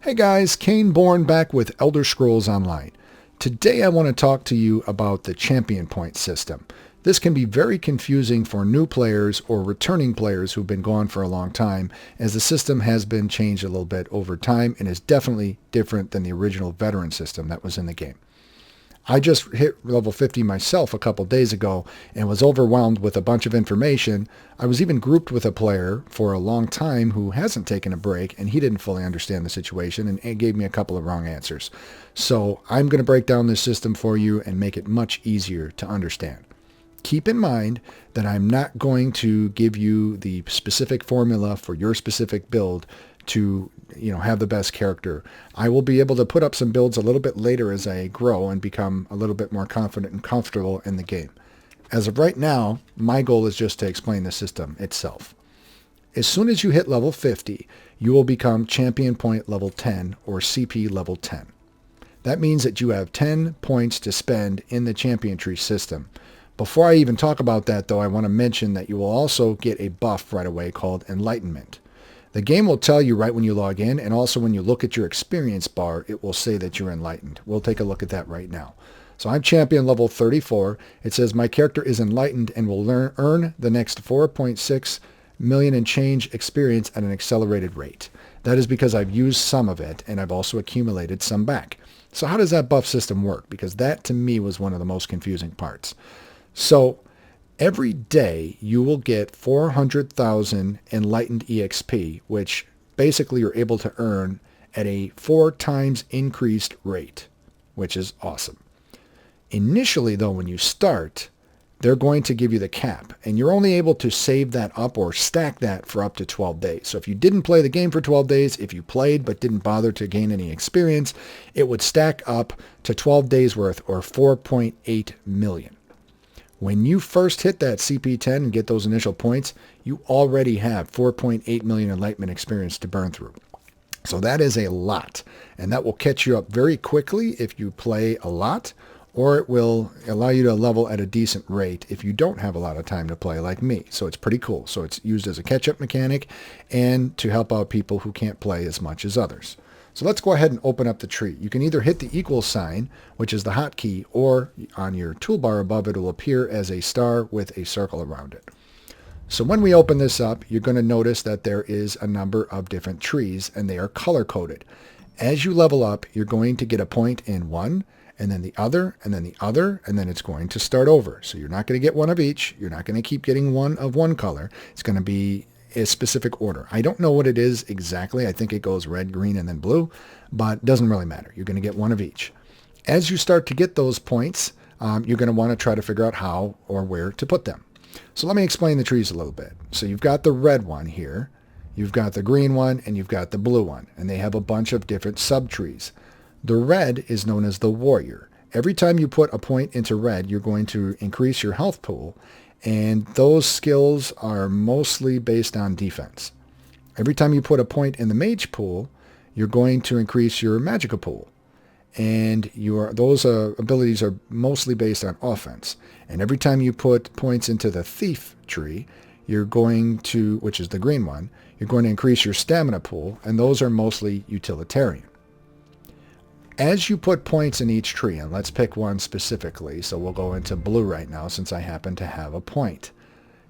Hey guys, Cainebourne back with Elder Scrolls Online. Today I want to talk to you about the champion point system. This can be very confusing for new players or returning players who've been gone for a long time, as the system has been changed a little bit over time and is definitely different than the original veteran system that was in the game. I just hit level 50 myself a couple days ago and was overwhelmed with a bunch of information. I was even grouped with a player for a long time who hasn't taken a break, and he didn't fully understand the situation and gave me a couple of wrong answers. So I'm going to break down this system for you and make it much easier to understand. Keep in mind that I'm not going to give you the specific formula for your specific build to have the best character. I will be able to put up some builds a little bit later as I grow and become a little bit more confident and comfortable in the game. As of right now, my goal is just to explain the system itself. As soon as you hit level 50, you will become champion point level 10 or CP level 10. That means that you have 10 points to spend in the champion tree system. Before I even talk about that though, I want to mention that you will also get a buff right away called Enlightenment. The game will tell you right when you log in, and also when you look at your experience bar, it will say that you're enlightened. We'll take a look at that right now. So I'm champion level 34. It says my character is enlightened and will earn the next 4.6 million and change experience at an accelerated rate. That is because I've used some of it, and I've also accumulated some back. So how does that buff system work? Because that to me was one of the most confusing parts. So every day you will get 400,000 enlightened EXP, which basically you're able to earn at a 4 times increased rate, which is awesome. Initially though, when you start, they're going to give you the cap, and you're only able to save that up or stack that for up to 12 days. So if you didn't play the game for 12 days, if you played but didn't bother to gain any experience, it would stack up to 12 days worth or 4.8 million. When you first hit that CP10 and get those initial points, you already have 4.8 million enlightenment experience to burn through. So that is a lot, and that will catch you up very quickly if you play a lot, or it will allow you to level at a decent rate if you don't have a lot of time to play like me. So it's pretty cool. So it's used as a catch-up mechanic and to help out people who can't play as much as others. So let's go ahead and open up the tree. You can either hit the equal sign, which is the hotkey, or on your toolbar above it will appear as a star with a circle around it. So when we open this up, you're going to notice that there is a number of different trees, and they are color-coded. As you level up, you're going to get a point in one, and then the other, and then the other, and then it's going to start over. So you're not going to get one of each. You're not going to keep getting one of one color. It's going to be a specific order. I don't know what it is exactly. I think it goes red, green, and then blue, but it doesn't really matter. You're going to get one of each. As you start to get those points, you're going to want to try to figure out how or where to put them. So let me explain the trees a little bit. So you've got the red one here, you've got the green one, and you've got the blue one, and they have a bunch of different sub-trees. The red is known as the warrior. Every time you put a point into red, you're going to increase your health pool, and those skills are mostly based on defense. Every time you put a point in the mage pool, you're going to increase your magicka pool. And those abilities are mostly based on offense. And every time you put points into the thief tree, you're going to, which is the green one, you're going to increase your stamina pool, and those are mostly utilitarian. As you put points in each tree, and let's pick one specifically, so we'll go into blue right now since I happen to have a point.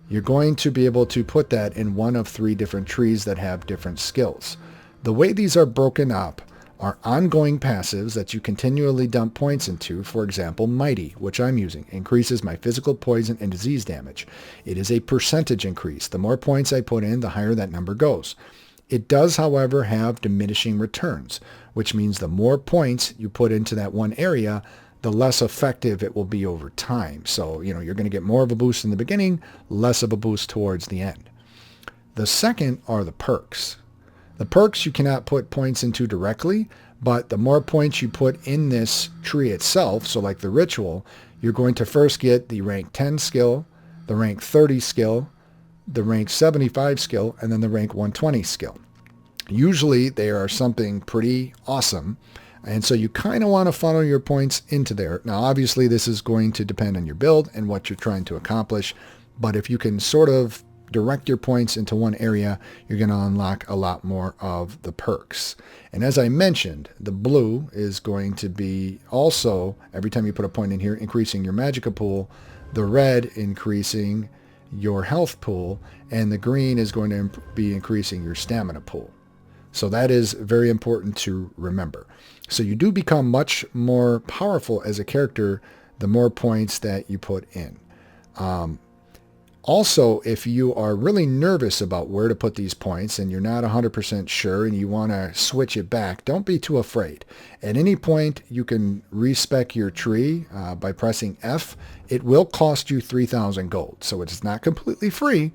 You're going to be able to put that in one of 3 different trees that have different skills. The way these are broken up are ongoing passives that you continually dump points into. For example, Mighty, which I'm using, increases my physical, poison, and disease damage. It is a percentage increase. The more points I put in, the higher that number goes. It does, however, have diminishing returns, which means the more points you put into that one area, the less effective it will be over time. So, you're going to get more of a boost in the beginning, less of a boost towards the end. The second are the perks. The perks you cannot put points into directly, but the more points you put in this tree itself, so like the ritual, you're going to first get the rank 10 skill, the rank 30 skill, the rank 75 skill, and then the rank 120 skill. Usually they are something pretty awesome, and so you kind of want to funnel your points into there. Now obviously this is going to depend on your build and what you're trying to accomplish, but if you can sort of direct your points into one area, you're going to unlock a lot more of the perks. And as I mentioned, the blue is going to be also, every time you put a point in here, increasing your magicka pool, the red increasing your health pool, and the green is going to be increasing your stamina pool. So that is very important to remember. So you do become much more powerful as a character the more points that you put in. Also, if you are really nervous about where to put these points and you're not 100% sure and you want to switch it back, don't be too afraid. At any point, you can respec your tree by pressing F. It will cost you 3,000 gold, so it's not completely free,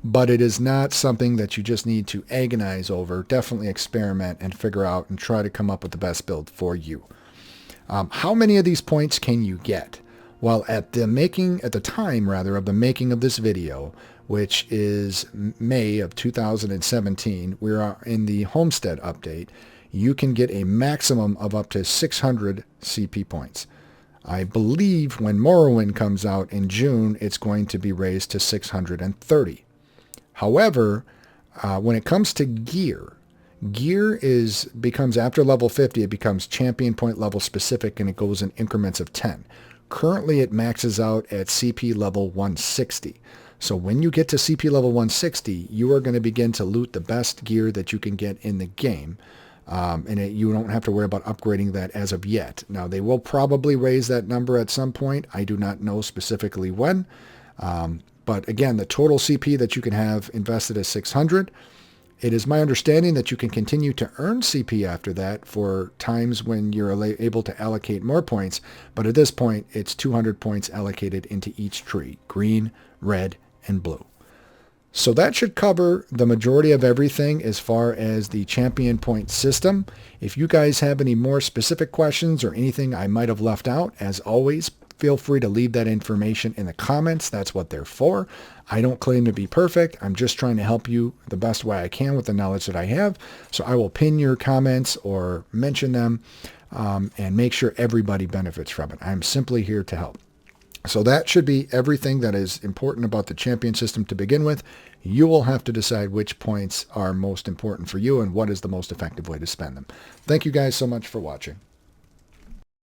but it is not something that you just need to agonize over. Definitely experiment and figure out and try to come up with the best build for you. How many of these points can you get? Well, at the time of the making of this video, which is May of 2017, we are in the Homestead update, you can get a maximum of up to 600 CP points. I believe when Morrowind comes out in June, it's going to be raised to 630. However, when it comes to gear becomes after level 50, it becomes champion point level specific, and it goes in increments of 10. Currently, it maxes out at CP level 160. So when you get to CP level 160, you are going to begin to loot the best gear that you can get in the game. You don't have to worry about upgrading that as of yet. Now, they will probably raise that number at some point. I do not know specifically when. But again, the total CP that you can have invested is 600. It is my understanding that you can continue to earn CP after that for times when you're able to allocate more points, but at this point, it's 200 points allocated into each tree, green, red, and blue. So that should cover the majority of everything as far as the champion point system. If you guys have any more specific questions or anything I might have left out, as always, feel free to leave that information in the comments. That's what they're for. I don't claim to be perfect. I'm just trying to help you the best way I can with the knowledge that I have. So I will pin your comments or mention them and make sure everybody benefits from it. I'm simply here to help. So that should be everything that is important about the champion system to begin with. You will have to decide which points are most important for you and what is the most effective way to spend them. Thank you guys so much for watching.